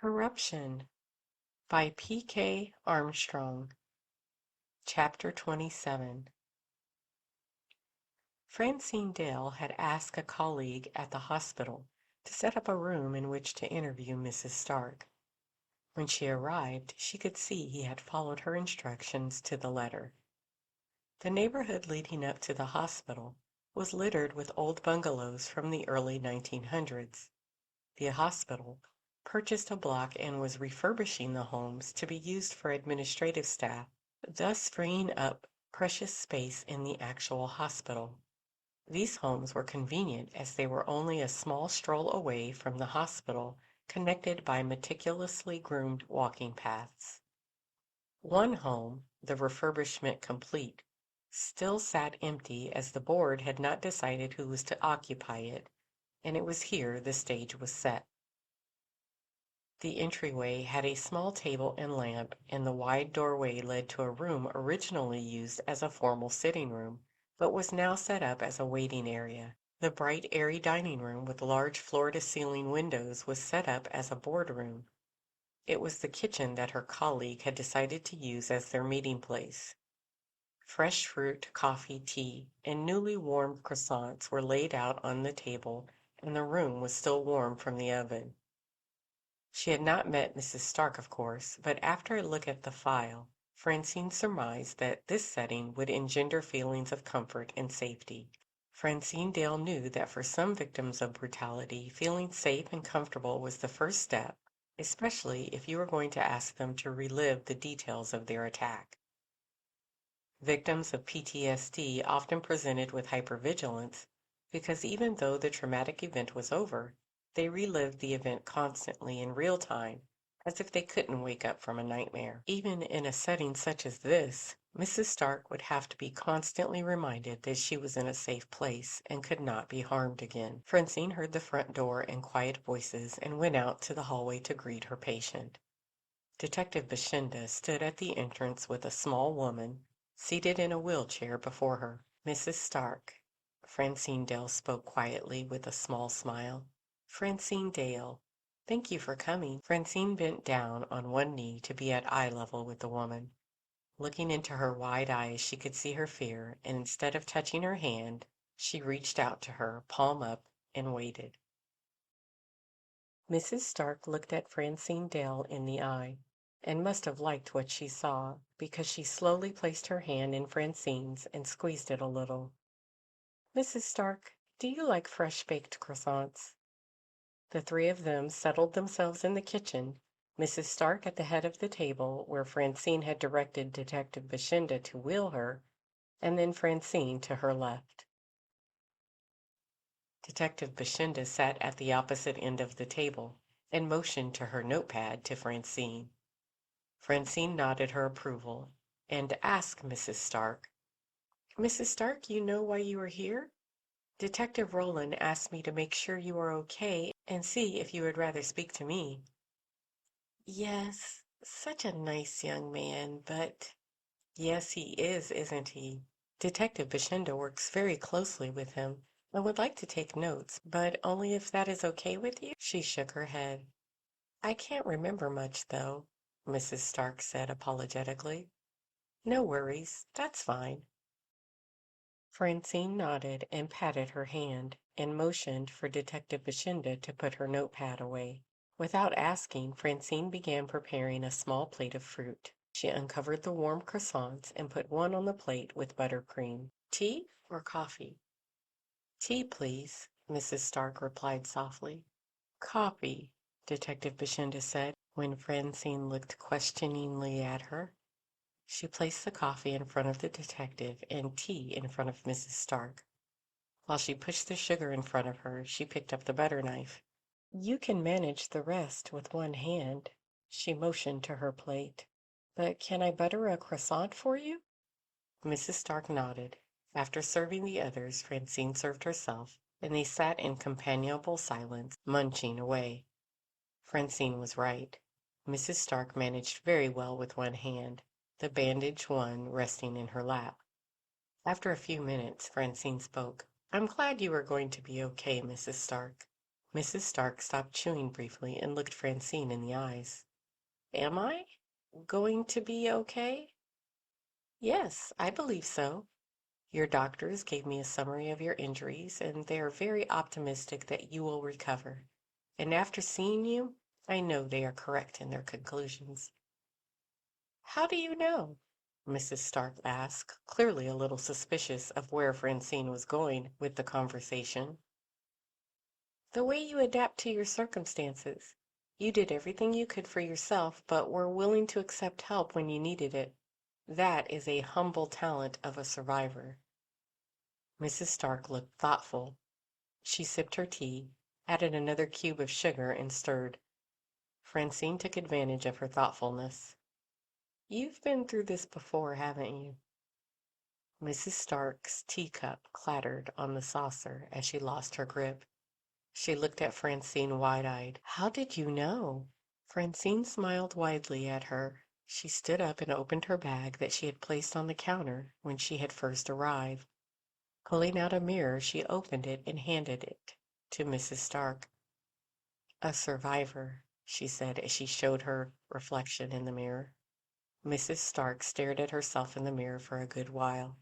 Corruption by P.K. Armstrong. Chapter 27. Francine Dale had asked a colleague at the hospital to set up a room in which to interview Mrs. Stark. When she arrived, she could see he had followed her instructions to the letter. The neighborhood leading up to the hospital was littered with old bungalows from the early 1900s. The hospital purchased a block and was refurbishing the homes to be used for administrative staff, thus freeing up precious space in the actual hospital. These homes were convenient as they were only a small stroll away from the hospital, connected by meticulously groomed walking paths. One home, the refurbishment complete, still sat empty as the board had not decided who was to occupy it, and it was here the stage was set. The entryway had a small table and lamp, and the wide doorway led to a room originally used as a formal sitting room, but was now set up as a waiting area. The bright, airy dining room with large floor-to-ceiling windows was set up as a boardroom. It was the kitchen that her colleague had decided to use as their meeting place. Fresh fruit, coffee, tea, and newly warmed croissants were laid out on the table, and the room was still warm from the oven. She had not met Mrs. Stark, of course, but after a look at the file, Francine surmised that this setting would engender feelings of comfort and safety. Francine Dale knew that for some victims of brutality, feeling safe and comfortable was the first step, especially if you were going to ask them to relive the details of their attack. Victims of PTSD often presented with hypervigilance because even though the traumatic event was over, they relived the event constantly in real time, as if they couldn't wake up from a nightmare. Even in a setting such as this, Mrs. Stark would have to be constantly reminded that she was in a safe place and could not be harmed again. Francine heard the front door and quiet voices and went out to the hallway to greet her patient. Detective Bashinda stood at the entrance with a small woman seated in a wheelchair before her. Mrs. Stark, Francine Dale spoke quietly with a small smile. Francine Dale, thank you for coming. Francine bent down on one knee to be at eye level with the woman. Looking into her wide eyes, she could see her fear, and instead of touching her hand, she reached out to her, palm up, and waited. Mrs. Stark looked at Francine Dale in the eye, and must have liked what she saw, because she slowly placed her hand in Francine's and squeezed it a little. Mrs. Stark, do you like fresh baked croissants? The three of them settled themselves in the kitchen, Mrs. Stark at the head of the table where Francine had directed Detective Bashinda to wheel her, and then Francine to her left. Detective Bashinda sat at the opposite end of the table and motioned to her notepad to Francine. Francine nodded her approval and asked Mrs. Stark, Mrs. Stark, you know why you are here? Detective Roland asked me to make sure you are okay and see if you would rather speak to me. Yes, such a nice young man, but yes, he is, isn't he? Detective Bashinda works very closely with him. I would like to take notes, but only if that is okay with you. She shook her head. I can't remember much, though, Mrs. Stark said apologetically. No worries, that's fine. Francine nodded and patted her hand and motioned for Detective Bashinda to put her notepad away. Without asking, Francine began preparing a small plate of fruit. She uncovered the warm croissants and put one on the plate with buttercream. Tea or coffee? Tea, please, Mrs. Stark replied softly. Coffee, Detective Bashinda said, when Francine looked questioningly at her. She placed the coffee in front of the detective and tea in front of Mrs. Stark. While she pushed the sugar in front of her, she picked up the butter knife. You can manage the rest with one hand. She motioned to her plate. But can I butter a croissant for you? Mrs. Stark nodded. After serving the others, Francine served herself, and they sat in companionable silence, munching away. Francine was right. Mrs. Stark managed very well with one hand, the bandaged one resting in her lap. After a few minutes, Francine spoke. I'm glad you are going to be okay, Mrs. Stark. Mrs. Stark stopped chewing briefly and looked Francine in the eyes. Am I going to be okay? Yes, I believe so. Your doctors gave me a summary of your injuries, and they are very optimistic that you will recover. And after seeing you, I know they are correct in their conclusions. How do you know? Mrs. Stark asked, clearly a little suspicious of where Francine was going with the conversation. The way you adapt to your circumstances. You did everything you could for yourself, but were willing to accept help when you needed it. That is a humble talent of a survivor. Mrs. Stark looked thoughtful. She sipped her tea, added another cube of sugar, and stirred. Francine took advantage of her thoughtfulness. You've been through this before, haven't you? Mrs. Stark's teacup clattered on the saucer as she lost her grip. She looked at Francine wide-eyed. How did you know? Francine smiled widely at her. She stood up and opened her bag that she had placed on the counter when she had first arrived. Pulling out a mirror, she opened it and handed it to Mrs. Stark. A survivor, she said as she showed her reflection in the mirror. Mrs. Stark stared at herself in the mirror for a good while.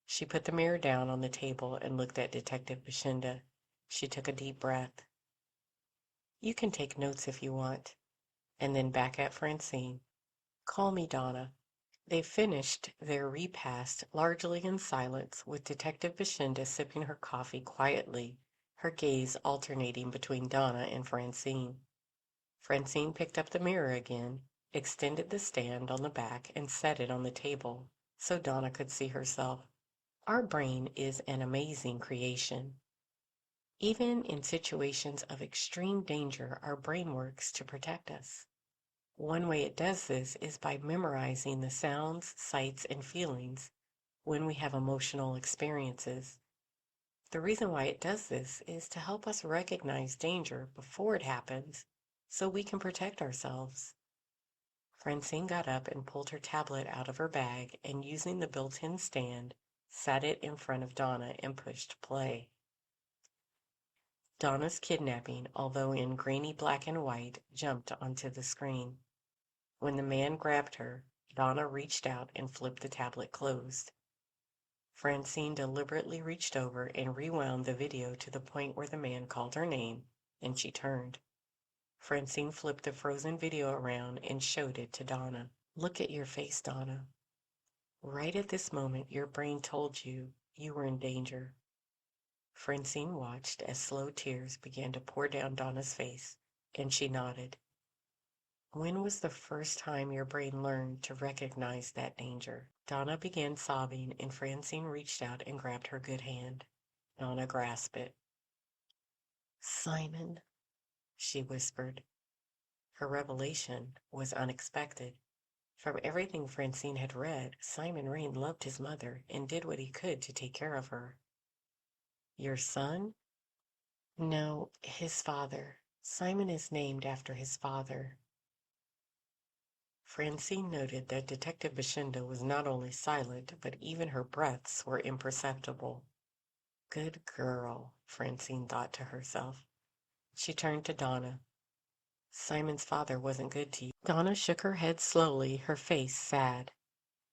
She put the mirror down on the table and looked at Detective Bashinda. She took a deep breath. You can take notes if you want. And then back at Francine. Call me Donna. They finished their repast largely in silence, with Detective Bashinda sipping her coffee quietly, her gaze alternating between Donna and Francine. Francine picked up the mirror again, extended the stand on the back, and set it on the table so Donna could see herself. Our brain is an amazing creation. Even in situations of extreme danger, our brain works to protect us. One way it does this is by memorizing the sounds, sights, and feelings when we have emotional experiences. The reason why it does this is to help us recognize danger before it happens so we can protect ourselves. Francine got up and pulled her tablet out of her bag and, using the built-in stand, sat it in front of Donna and pushed play. Donna's kidnapping, although in grainy black and white, jumped onto the screen. When the man grabbed her, Donna reached out and flipped the tablet closed. Francine deliberately reached over and rewound the video to the point where the man called her name, and she turned. Francine flipped the frozen video around and showed it to Donna. Look at your face, Donna. Right at this moment, your brain told you you were in danger. Francine watched as slow tears began to pour down Donna's face, and she nodded. When was the first time your brain learned to recognize that danger? Donna began sobbing, and Francine reached out and grabbed her good hand. Donna grasped it. Simon, she whispered. Her revelation was unexpected. From everything Francine had read, Simon Rain loved his mother and did what he could to take care of her. Your son? No, his father. Simon is named after his father. Francine noted that Detective Bashinda was not only silent, but even her breaths were imperceptible. Good girl, Francine thought to herself. She turned to Donna. Simon's father wasn't good to you. Donna shook her head slowly, her face sad.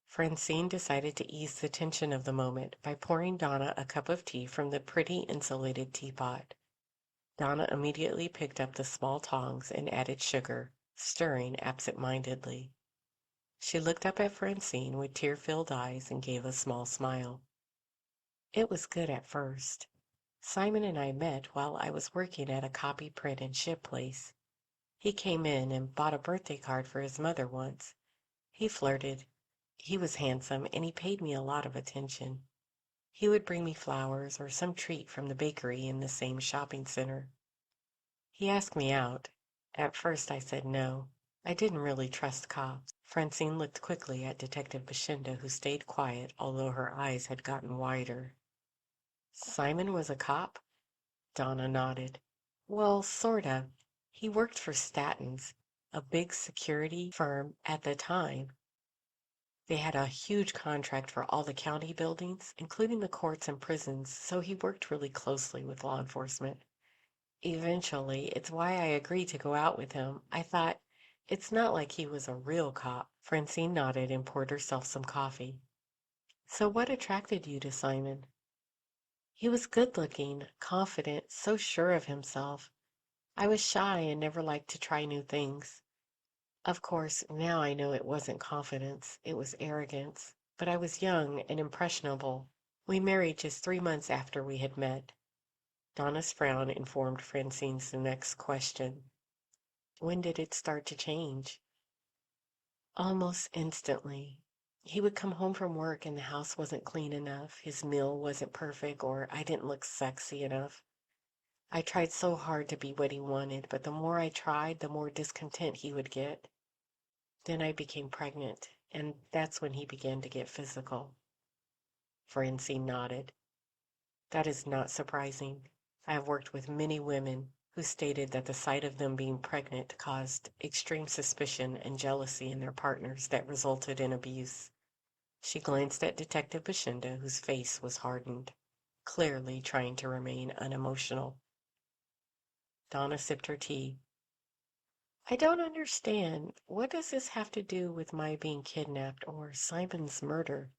Francine decided to ease the tension of the moment by pouring Donna a cup of tea from the pretty insulated teapot. Donna immediately picked up the small tongs and added sugar, stirring absent-mindedly. She looked up at Francine with tear-filled eyes and gave a small smile. It was good at first. Simon and I met while I was working at a copy print and ship place. He came in and bought a birthday card for his mother once. He flirted. He was handsome, and he paid me a lot of attention. He would bring me flowers or some treat from the bakery in the same shopping center. He asked me out. At first I said no. I didn't really trust cops. Francine looked quickly at Detective Bashinda, who stayed quiet, although her eyes had gotten wider. Simon was a cop? Donna nodded. Well, sort of. He worked for Statton's, a big security firm at the time. They had a huge contract for all the county buildings, including the courts and prisons, so he worked really closely with law enforcement. Eventually, it's why I agreed to go out with him. I thought, it's not like he was a real cop. Francine nodded and poured herself some coffee. So what attracted you to Simon? He was good looking, confident, so sure of himself. I was shy and never liked to try new things. Of course, now I know it wasn't confidence, it was arrogance. But I was young and impressionable. We married just 3 months after we had met. Donna's frown informed Francine's next question. When did it start to change? Almost instantly. He would come home from work and the house wasn't clean enough, his meal wasn't perfect, or I didn't look sexy enough. I tried so hard to be what he wanted, but the more I tried, the more discontent he would get. Then I became pregnant, and that's when he began to get physical. Francine nodded. That is not surprising. I have worked with many women who stated that the sight of them being pregnant caused extreme suspicion and jealousy in their partners that resulted in abuse. She glanced at Detective Bashinda, whose face was hardened, clearly trying to remain unemotional. Donna sipped her tea. I don't understand. What does this have to do with my being kidnapped or Simon's murder?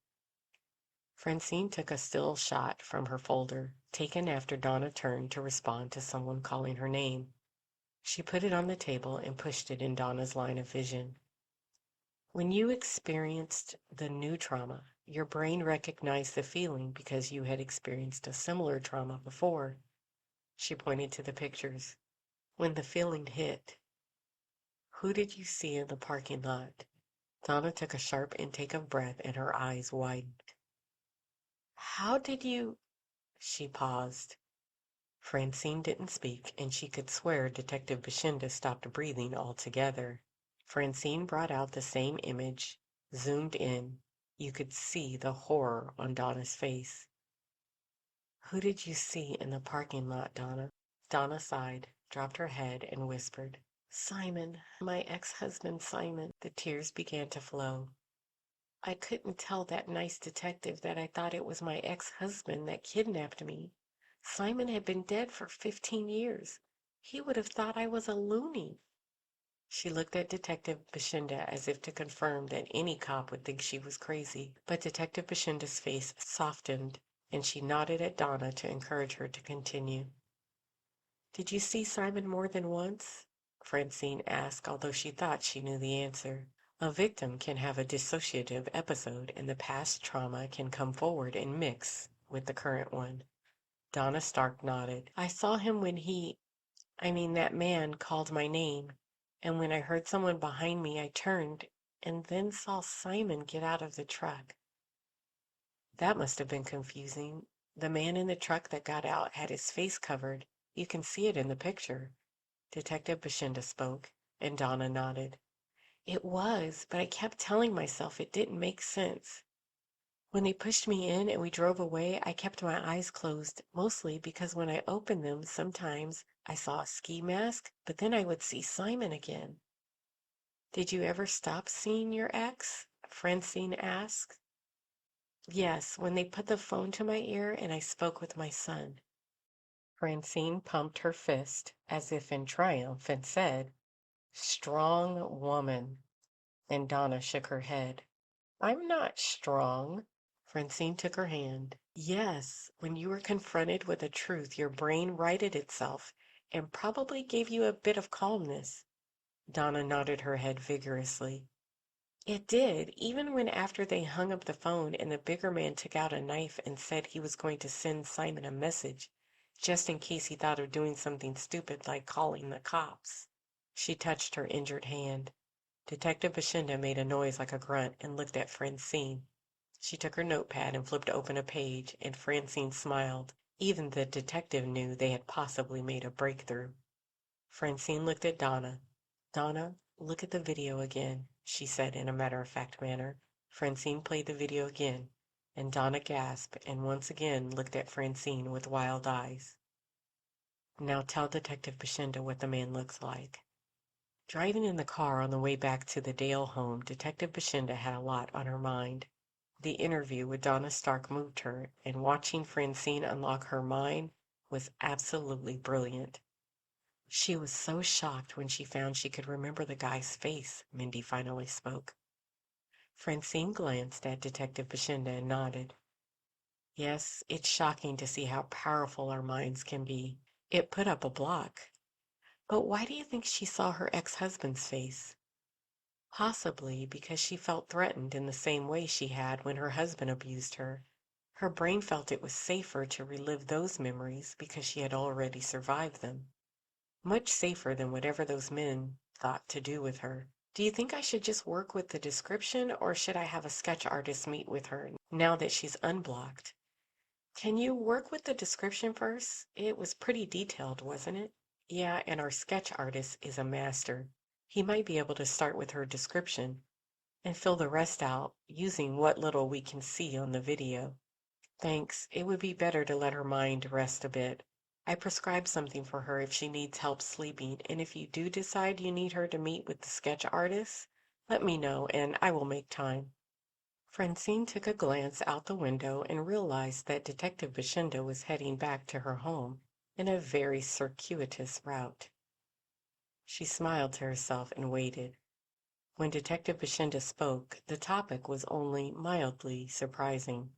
Francine took a still shot from her folder, taken after Donna turned to respond to someone calling her name. She put it on the table and pushed it in Donna's line of vision. When you experienced the new trauma, your brain recognized the feeling because you had experienced a similar trauma before. She pointed to the pictures. When the feeling hit, who did you see in the parking lot? Donna took a sharp intake of breath and her eyes widened. How did you? She paused. Francine didn't speak, and she could swear Detective Bashinda stopped breathing altogether. Francine brought out the same image, zoomed in. You could see the horror on Donna's face. Who did you see in the parking lot, Donna? Donna sighed, dropped her head, and whispered, Simon, my ex-husband Simon. The tears began to flow. I couldn't tell that nice detective that I thought it was my ex-husband that kidnapped me. Simon had been dead for 15 years. He would have thought I was a loony. She looked at Detective Bashinda as if to confirm that any cop would think she was crazy, but Detective Bashinda's face softened and she nodded at Donna to encourage her to continue. Did you see Simon more than once? Francine asked, although she thought she knew the answer. A victim can have a dissociative episode and the past trauma can come forward and mix with the current one. Donna Stark nodded. I saw him when that man called my name, and when I heard someone behind me, I turned and then saw Simon get out of the truck. That must have been confusing. The man in the truck that got out had his face covered. You can see it in the picture. Detective Bashinda spoke, and Donna nodded. It was, but I kept telling myself it didn't make sense. When they pushed me in and we drove away, I kept my eyes closed, mostly because when I opened them, sometimes I saw a ski mask, but then I would see Simon again. Did you ever stop seeing your ex? Francine asked. Yes, when they put the phone to my ear and I spoke with my son. Francine pumped her fist as if in triumph and said, Strong woman. And Donna shook her head. I'm not strong. Francine took her hand. Yes, when you were confronted with a truth, your brain righted itself and probably gave you a bit of calmness. Donna nodded her head vigorously. It did, even when after they hung up the phone and the bigger man took out a knife and said he was going to send Simon a message, just in case he thought of doing something stupid like calling the cops. She touched her injured hand. Detective Bashinda made a noise like a grunt and looked at Francine. She took her notepad and flipped open a page, and Francine smiled. Even the detective knew they had possibly made a breakthrough. Francine looked at Donna. Donna, look at the video again, she said in a matter-of-fact manner. Francine played the video again, and Donna gasped and once again looked at Francine with wild eyes. Now tell Detective Bashinda what the man looks like. Driving in the car on the way back to the Dale home, Detective Bashinda had a lot on her mind. The interview with Donna Stark moved her, and watching Francine unlock her mind was absolutely brilliant. She was so shocked when she found she could remember the guy's face, Mindy finally spoke. Francine glanced at Detective Bashinda and nodded. Yes, it's shocking to see how powerful our minds can be. It put up a block. But why do you think she saw her ex-husband's face? Possibly because she felt threatened in the same way she had when her husband abused her. Her brain felt it was safer to relive those memories because she had already survived them. Much safer than whatever those men thought to do with her. Do you think I should just work with the description, or should I have a sketch artist meet with her now that she's unblocked? Can you work with the description first? It was pretty detailed, wasn't it? Yeah, and our sketch artist is a master. He might be able to start with her description and fill the rest out using what little we can see on the video. Thanks. It would be better to let her mind rest a bit. I prescribed something for her if she needs help sleeping, and if you do decide you need her to meet with the sketch artist, let me know and I will make time. Francine took a glance out the window and realized that Detective Bashinda was heading back to her home in a very circuitous route. She smiled to herself and waited. When Detective Bashinda spoke, the topic was only mildly surprising.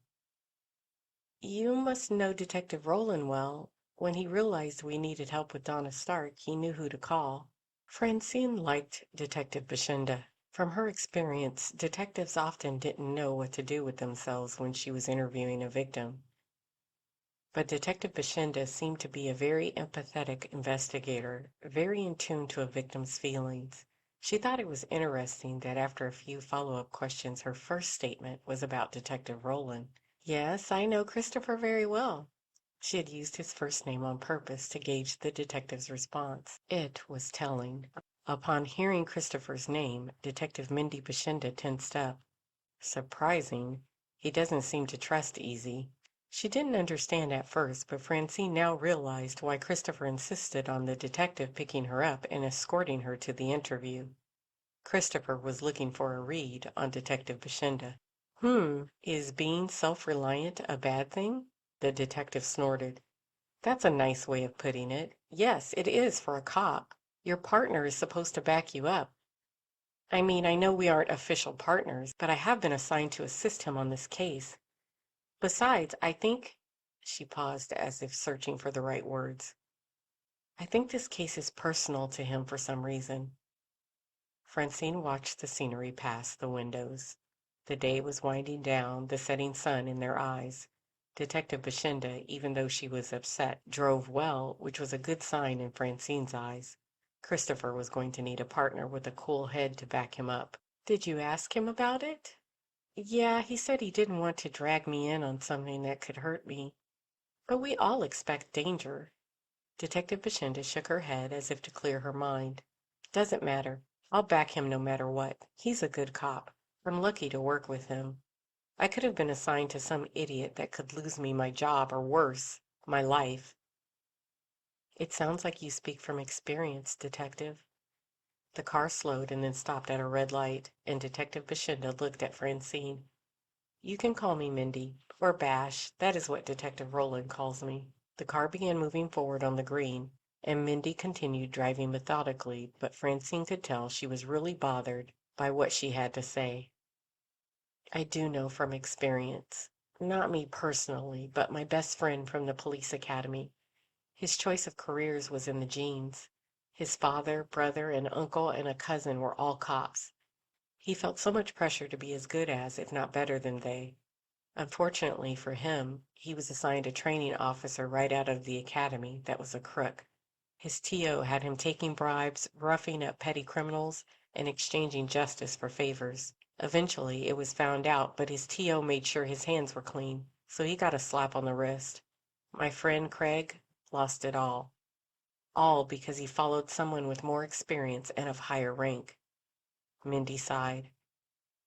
You must know Detective Roland well. When he realized we needed help with Donna Stark, he knew who to call. Francine liked Detective Bashinda. From her experience, detectives often didn't know what to do with themselves when she was interviewing a victim. But Detective Bashinda seemed to be a very empathetic investigator, very in tune to a victim's feelings. She thought it was interesting that after a few follow-up questions, her first statement was about Detective Roland. Yes, I know Christopher very well. She had used his first name on purpose to gauge the detective's response. It was telling. Upon hearing Christopher's name, Detective Mindy Bashinda tensed up. Surprising. He doesn't seem to trust Easy. She didn't understand at first, but Francine now realized why Christopher insisted on the detective picking her up and escorting her to the interview. Christopher was looking for a read on Detective Bashinda. Is being self-reliant a bad thing? The detective snorted. That's a nice way of putting it. Yes, it is for a cop. Your partner is supposed to back you up. I mean, I know we aren't official partners, but I have been assigned to assist him on this case. Besides, I think, she paused as if searching for the right words. I think this case is personal to him for some reason. Francine watched the scenery pass the windows. The day was winding down, the setting sun in their eyes. Detective Bashinda, even though she was upset, drove well, which was a good sign in Francine's eyes. Christopher was going to need a partner with a cool head to back him up. Did you ask him about it? Yeah, he said he didn't want to drag me in on something that could hurt me. But we all expect danger. Detective Bashinda shook her head as if to clear her mind. Doesn't matter. I'll back him no matter what. He's a good cop. I'm lucky to work with him. I could have been assigned to some idiot that could lose me my job or worse, my life. It sounds like you speak from experience, Detective. The car slowed and then stopped at a red light, and Detective Bashinda looked at Francine. You can call me Mindy, or Bash. That is what Detective Roland calls me. The car began moving forward on the green, and Mindy continued driving methodically, but Francine could tell she was really bothered by what she had to say. I do know from experience. Not me personally, but my best friend from the police academy. His choice of careers was in the genes. His father, brother, and uncle and a cousin were all cops. He felt so much pressure to be as good as, if not better than they. Unfortunately for him, he was assigned a training officer right out of the academy that was a crook. His TO had him taking bribes, roughing up petty criminals, and exchanging justice for favors. Eventually, it was found out, but his TO made sure his hands were clean, so he got a slap on the wrist. My friend Craig lost it all. All because he followed someone with more experience and of higher rank. Mindy sighed.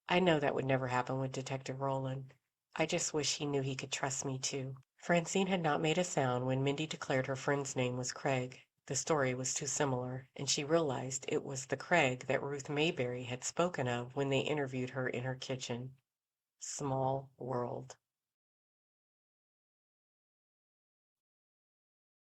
I know that would never happen with Detective Roland. I just wish he knew he could trust me too. Francine had not made a sound when Mindy declared her friend's name was Craig. The story was too similar, and she realized it was the Craig that Ruth Mayberry had spoken of when they interviewed her in her kitchen. Small world.